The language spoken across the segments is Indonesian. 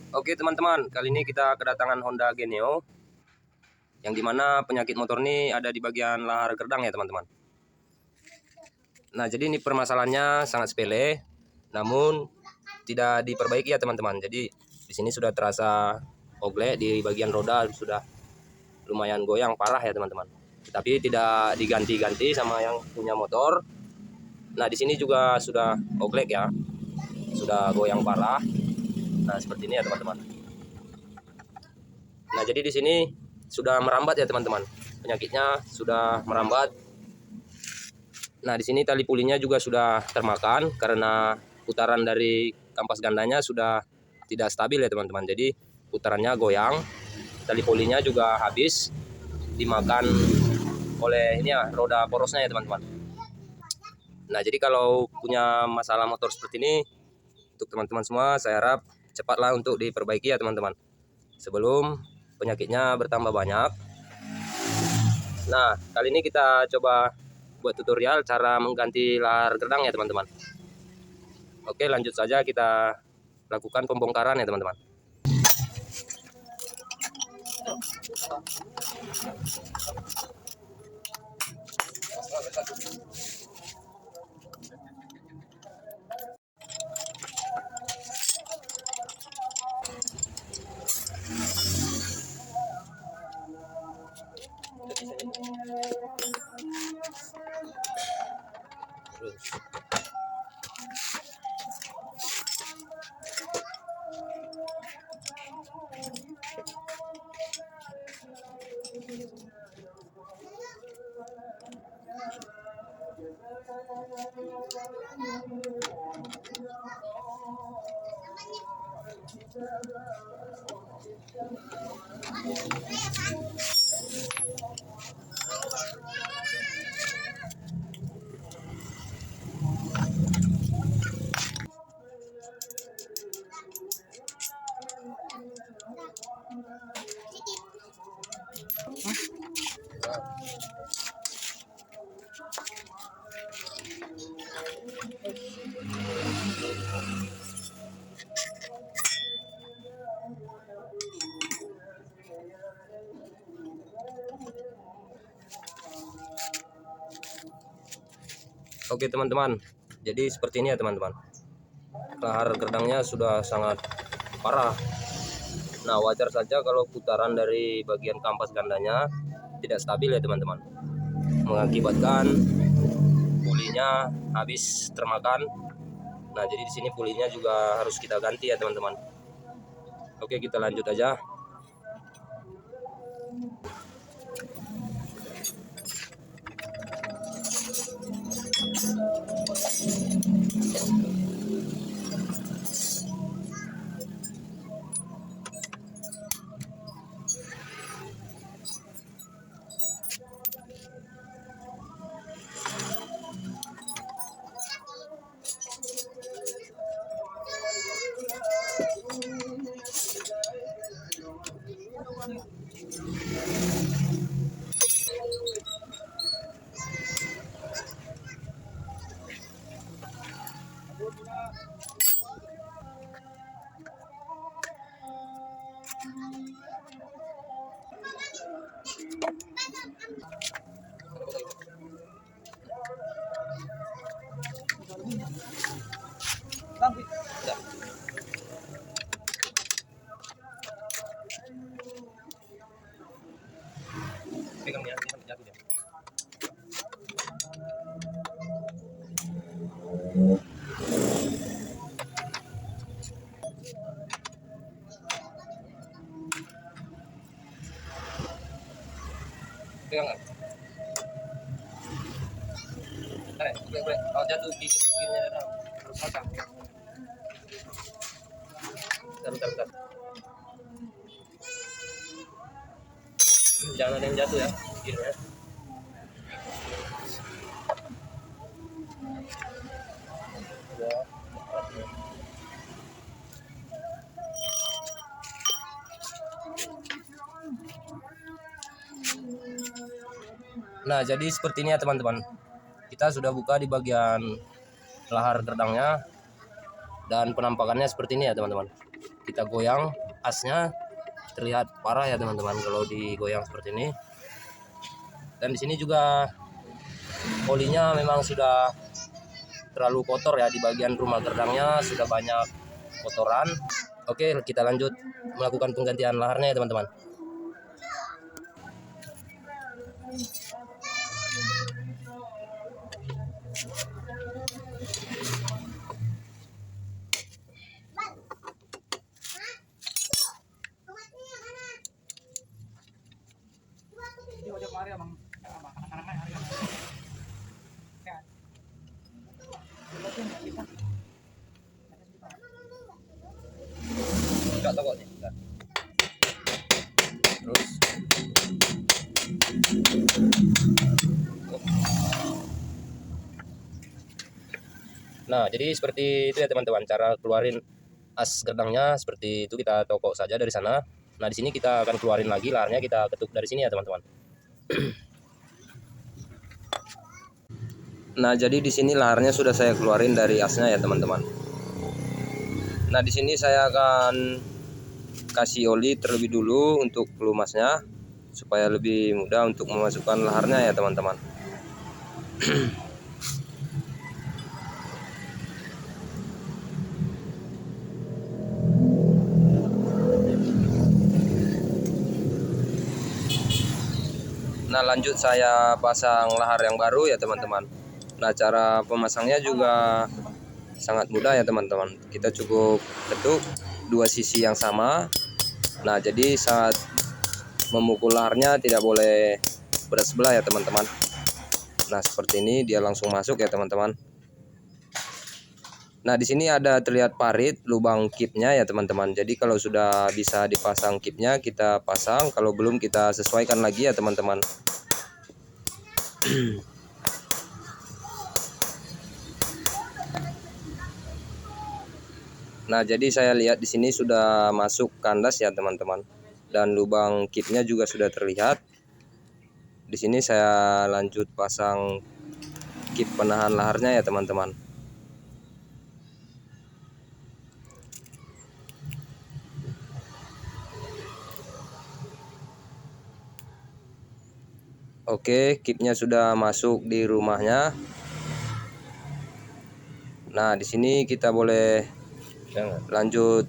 Oke teman-teman, kali ini kita kedatangan Honda Geneo, yang dimana penyakit motor ini ada di bagian lahar gerdang ya teman-teman. Nah, jadi ini permasalahannya sangat sepele, namun tidak diperbaiki ya teman-teman. Jadi di sini sudah terasa oglek di bagian roda, sudah lumayan goyang parah ya teman-teman. Tapi tidak diganti-ganti sama yang punya motor. Nah, di sini juga sudah oglek ya, sudah goyang parah. Nah, seperti ini ya teman-teman. Nah, jadi di sini sudah merambat ya teman-teman. Penyakitnya sudah merambat. Nah, di sini tali pulinya juga sudah termakan karena putaran dari kampas gandanya sudah tidak stabil ya teman-teman. Jadi putarannya goyang. Tali pulinya juga habis dimakan oleh ini ya, roda porosnya ya teman-teman. Nah, jadi kalau punya masalah motor seperti ini, untuk teman-teman semua saya harap cepatlah untuk diperbaiki ya teman-teman, sebelum penyakitnya bertambah banyak. Nah, kali ini kita coba buat tutorial cara mengganti lahar gerdang ya teman-teman. Oke, lanjut saja kita lakukan pembongkaran ya teman-teman. Oke teman-teman, jadi seperti ini ya teman-teman. Lahar gerdangnya sudah sangat parah. Nah, wajar saja kalau putaran dari bagian kampas gandanya tidak stabil ya teman-teman, mengakibatkan pulinya habis termakan. Nah, jadi di sini pulinya juga harus kita ganti ya teman-teman. Oke, kita lanjut aja. Pegang ya, sampai jatuh dia. Pegang nggak? Boleh. Kalau jatuh gigitnya harus pasang. Bentar. Jangan ada yang jatuh ya, gigitnya. Nah, jadi seperti ini ya teman-teman. Kita sudah buka di bagian lahar gerdangnya dan penampakannya seperti ini ya teman-teman. kita goyang, asnya terlihat parah ya teman-teman kalau digoyang seperti ini. Dan di sini juga olinya memang sudah terlalu kotor ya, di bagian rumah gerdangnya sudah banyak kotoran. Oke, kita lanjut melakukan penggantian laharnya ya teman-teman. Enggak tahu kok nih. Terus nah, jadi seperti itu ya teman-teman, cara keluarin as gerdangnya seperti itu, kita tokok saja dari sana. Nah, di sini kita akan keluarin lagi laharnya, kita ketuk dari sini ya teman-teman. Nah, jadi di sini laharnya sudah saya keluarin dari asnya ya teman-teman. Nah, di sini saya akan kasih oli terlebih dulu untuk pelumasnya supaya lebih mudah untuk memasukkan laharnya ya teman-teman. Nah, lanjut saya pasang lahar yang baru ya teman-teman. Nah, cara pemasangnya juga sangat mudah ya teman-teman. Kita cukup ketuk dua sisi yang sama. Nah, jadi saat memukul laharnya tidak boleh berat sebelah ya teman-teman. Nah, seperti ini dia langsung masuk ya teman-teman. Nah, di sini ada terlihat parit lubang kipnya ya teman-teman. Jadi kalau sudah bisa dipasang kipnya kita pasang, kalau belum kita sesuaikan lagi ya teman-teman. Nah, jadi saya lihat di sini sudah masuk kandas ya teman-teman. Dan lubang kipnya juga sudah terlihat. Di sini saya lanjut pasang kip penahan laharnya ya teman-teman. Oke, kipnya sudah masuk di rumahnya. Nah, di sini kita boleh lanjut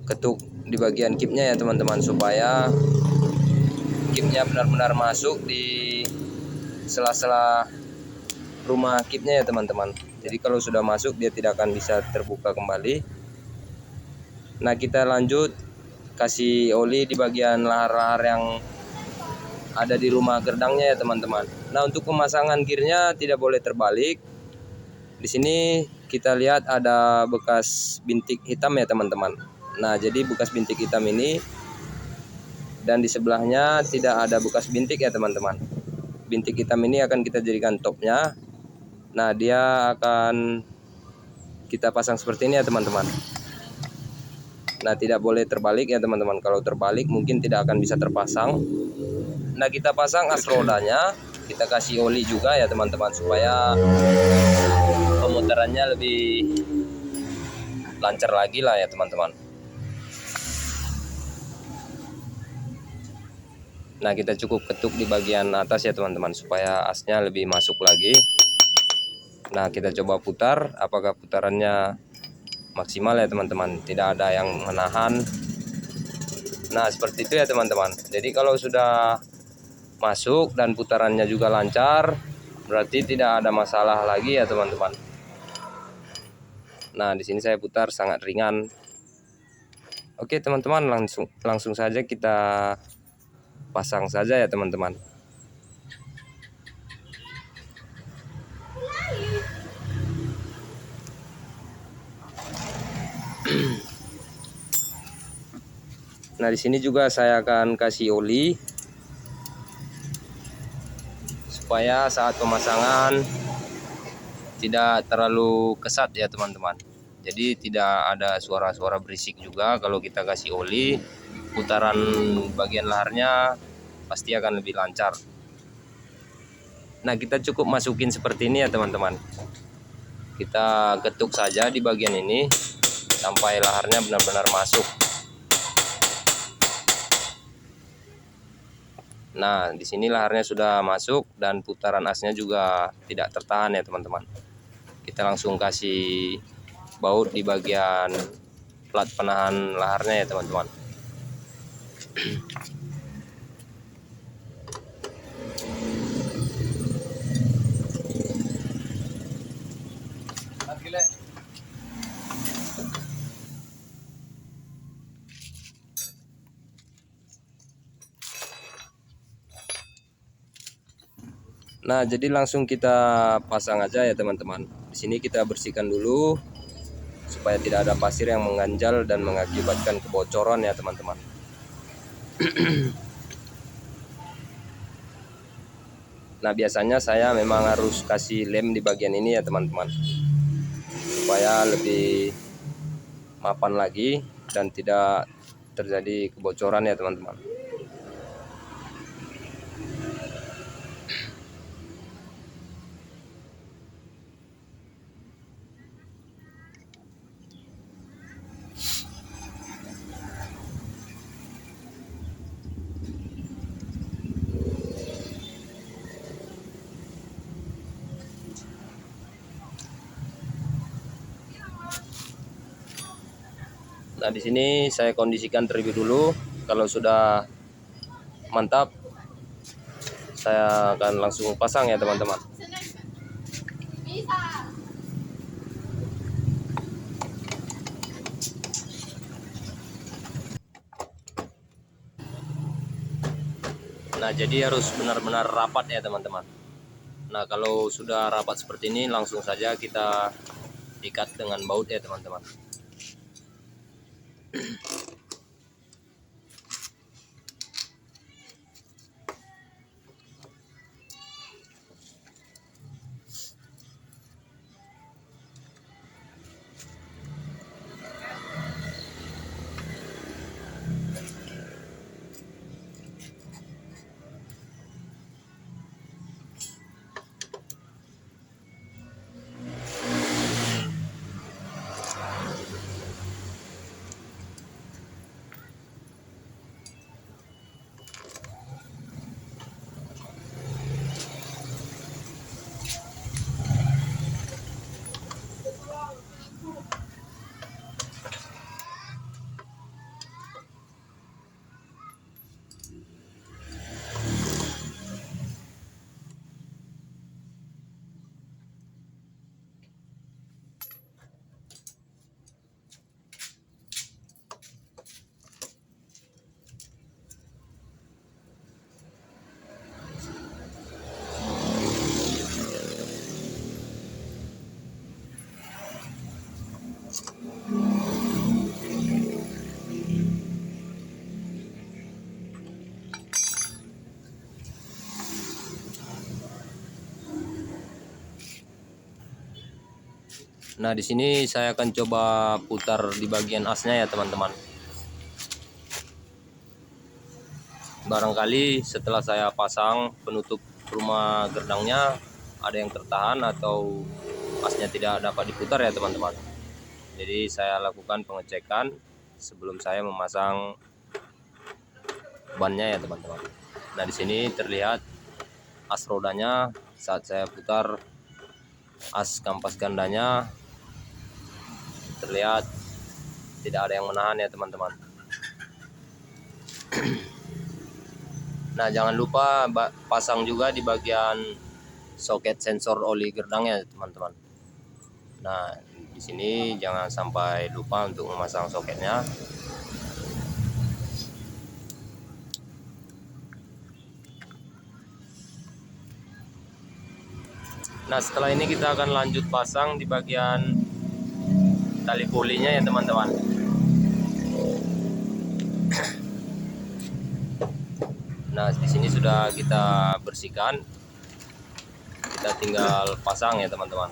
ketuk di bagian kipnya ya teman-teman, supaya kipnya benar-benar masuk di sela-sela rumah kipnya ya teman-teman. Jadi kalau sudah masuk dia tidak akan bisa terbuka kembali. Nah, kita lanjut kasih oli di bagian lahar-lahar yang ada di rumah gerdangnya ya teman-teman. Nah, untuk pemasangan gearnya tidak boleh terbalik. Di sini kita lihat ada bekas bintik hitam ya teman-teman. Nah, jadi bekas bintik hitam ini, dan di sebelahnya tidak ada bekas bintik ya teman-teman. Bintik hitam ini akan kita jadikan topnya. Nah, dia akan kita pasang seperti ini ya teman-teman. Nah, tidak boleh terbalik ya teman-teman. Kalau terbalik mungkin tidak akan bisa terpasang. Nah, kita pasang as rodanya, kita kasih oli juga ya teman-teman, supaya pemutarannya lebih lancar lagi lah ya teman-teman. Nah, kita cukup ketuk di bagian atas ya teman-teman, supaya asnya lebih masuk lagi. Nah, kita coba putar, apakah putarannya maksimal ya teman-teman, tidak ada yang menahan. Nah, seperti itu ya teman-teman. Jadi kalau sudah masuk dan putarannya juga lancar, berarti tidak ada masalah lagi ya teman-teman. Nah, di sini saya putar sangat ringan. Oke teman-teman, langsung saja kita pasang saja ya teman-teman. Nah, di sini juga saya akan kasih oli supaya saat pemasangan tidak terlalu kesat ya teman-teman. Jadi tidak ada suara-suara berisik juga kalau kita kasih oli. Putaran bagian laharnya pasti akan lebih lancar. Nah, kita cukup masukin seperti ini ya teman-teman. Kita ketuk saja di bagian ini. sampai laharnya benar-benar masuk. Nah, di sini laharnya sudah masuk dan putaran asnya juga tidak tertahan ya teman-teman. Kita langsung kasih baut di bagian plat penahan laharnya ya teman-teman. Nah, jadi langsung kita pasang aja ya teman-teman. Di sini kita bersihkan dulu supaya tidak ada pasir yang mengganjal dan mengakibatkan kebocoran ya teman-teman. Nah, biasanya saya memang harus kasih lem di bagian ini ya teman-teman, supaya lebih mapan lagi dan tidak terjadi kebocoran ya teman-teman. Nah, di sini saya kondisikan terlebih dulu. Kalau sudah mantap, saya akan langsung pasang ya teman-teman. Nah, jadi harus benar-benar rapat ya teman-teman. Nah, kalau sudah rapat seperti ini, langsung saja kita ikat dengan baut ya teman-teman. Nah, di sini saya akan coba putar di bagian asnya ya teman-teman. Barangkali setelah saya pasang penutup rumah gerdangnya ada yang tertahan atau asnya tidak dapat diputar ya teman-teman. Jadi saya lakukan pengecekan sebelum saya memasang bannya ya teman-teman. Nah, di sini terlihat as rodanya saat saya putar as kampas gandanya, terlihat tidak ada yang menahan ya teman-teman. Nah, jangan lupa pasang juga di bagian soket sensor oli gerdangnya teman-teman. Nah, di sini jangan sampai lupa untuk memasang soketnya. Nah, setelah ini kita akan lanjut pasang di bagian tali polinya ya teman-teman. Nah, di sini sudah kita bersihkan. Kita tinggal pasang ya teman-teman.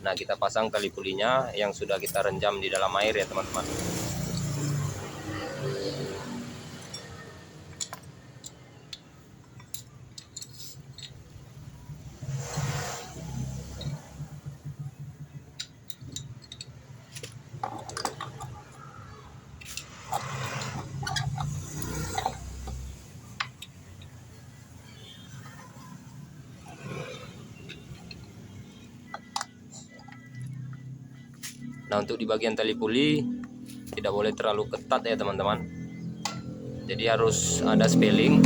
Nah, kita pasang tali pulinya yang sudah kita renjam di dalam air ya teman-teman. Nah, untuk di bagian tali puli tidak boleh terlalu ketat ya teman-teman, jadi harus ada spelling.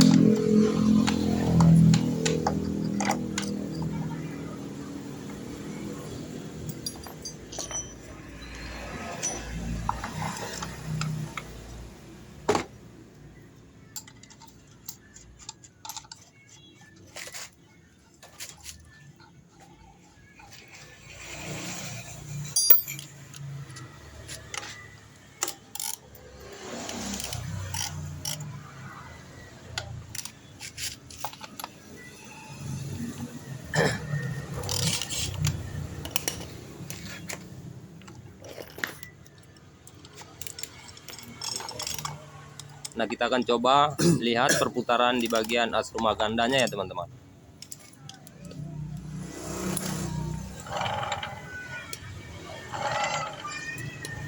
Nah, kita akan coba lihat perputaran di bagian as rumah gandanya ya teman-teman.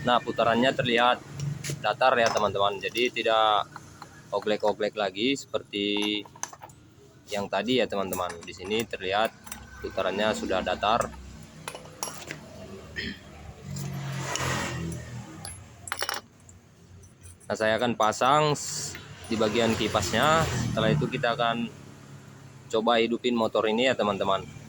Nah, putarannya terlihat datar ya teman-teman, jadi tidak oglek-oglek lagi seperti yang tadi ya teman-teman. Di sini terlihat putarannya sudah datar. Nah, saya akan pasang di bagian kipasnya. Setelah itu kita akan coba hidupin motor ini ya teman-teman.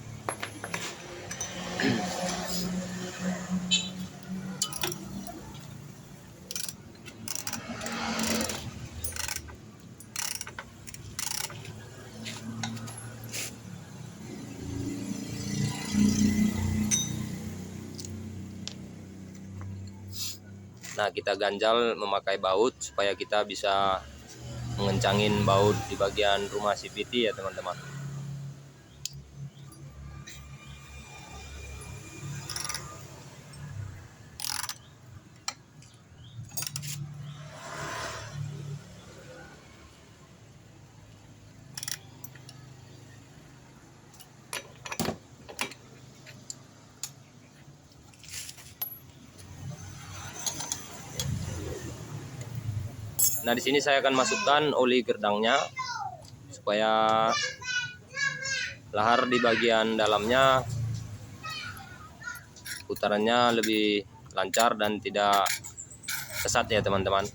Nah, kita ganjal memakai baut supaya kita bisa mengencangin baut di bagian rumah CVT ya teman-teman. Nah, di sini saya akan masukkan oli gerdangnya supaya lahar di bagian dalamnya putarannya lebih lancar dan tidak kesat ya teman-teman.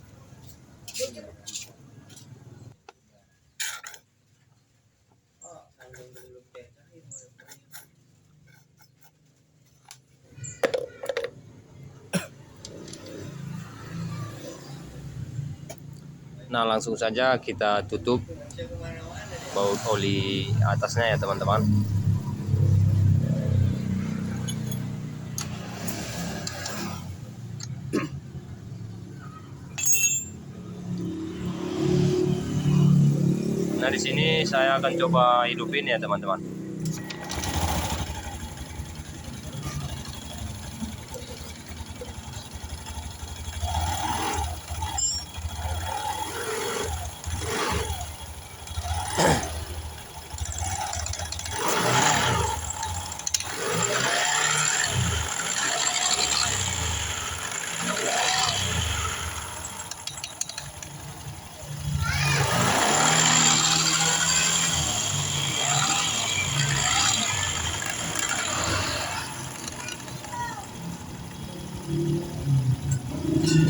Nah, langsung saja kita tutup baut oli atasnya ya teman-teman. Nah, di sini saya akan coba hidupin ya teman-teman.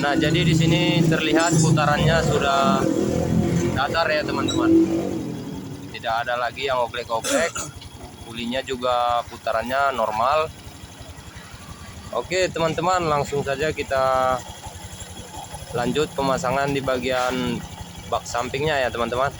Nah, jadi di sini terlihat putarannya sudah datar ya teman-teman. Tidak ada lagi yang oglek-oglek. Pulinya juga putarannya normal. Oke teman-teman, langsung saja kita lanjut pemasangan di bagian bak sampingnya ya teman-teman.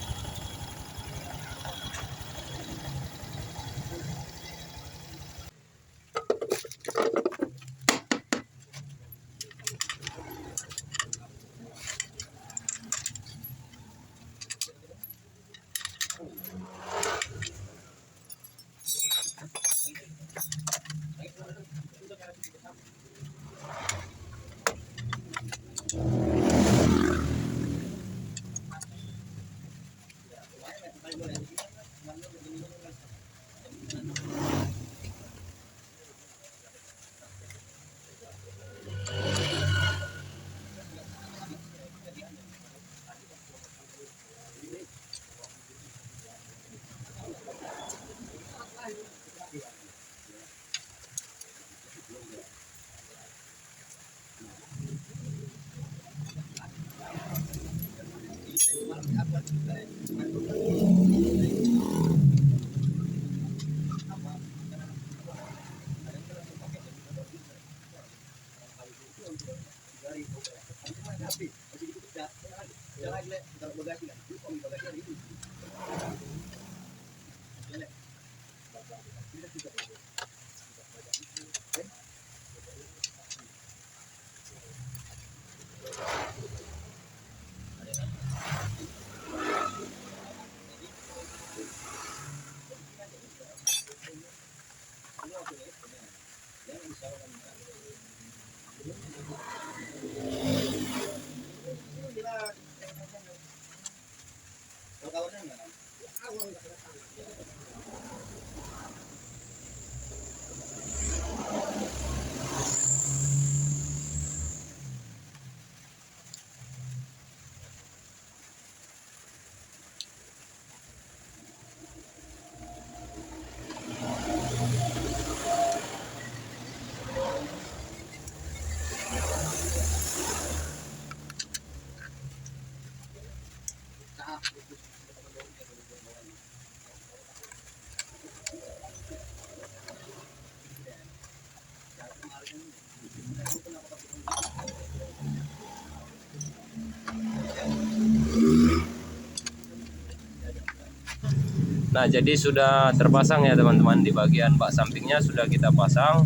Nah, jadi sudah terpasang ya teman-teman, di bagian bak sampingnya sudah kita pasang.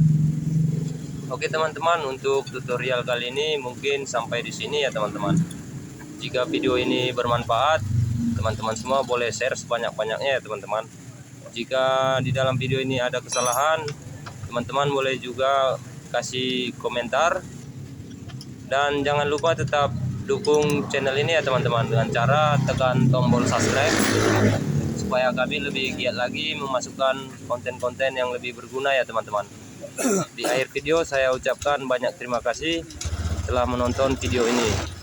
Oke teman-teman, untuk tutorial kali ini mungkin sampai di sini ya teman-teman. Jika video ini bermanfaat, teman-teman semua boleh share sebanyak-banyaknya ya teman-teman. Jika di dalam video ini ada kesalahan, teman-teman boleh juga kasih komentar. Dan jangan lupa tetap dukung channel ini ya teman-teman, dengan cara tekan tombol subscribe, supaya kami lebih giat lagi memasukkan konten-konten yang lebih berguna ya teman-teman. Di akhir video saya ucapkan banyak terima kasih telah menonton video ini.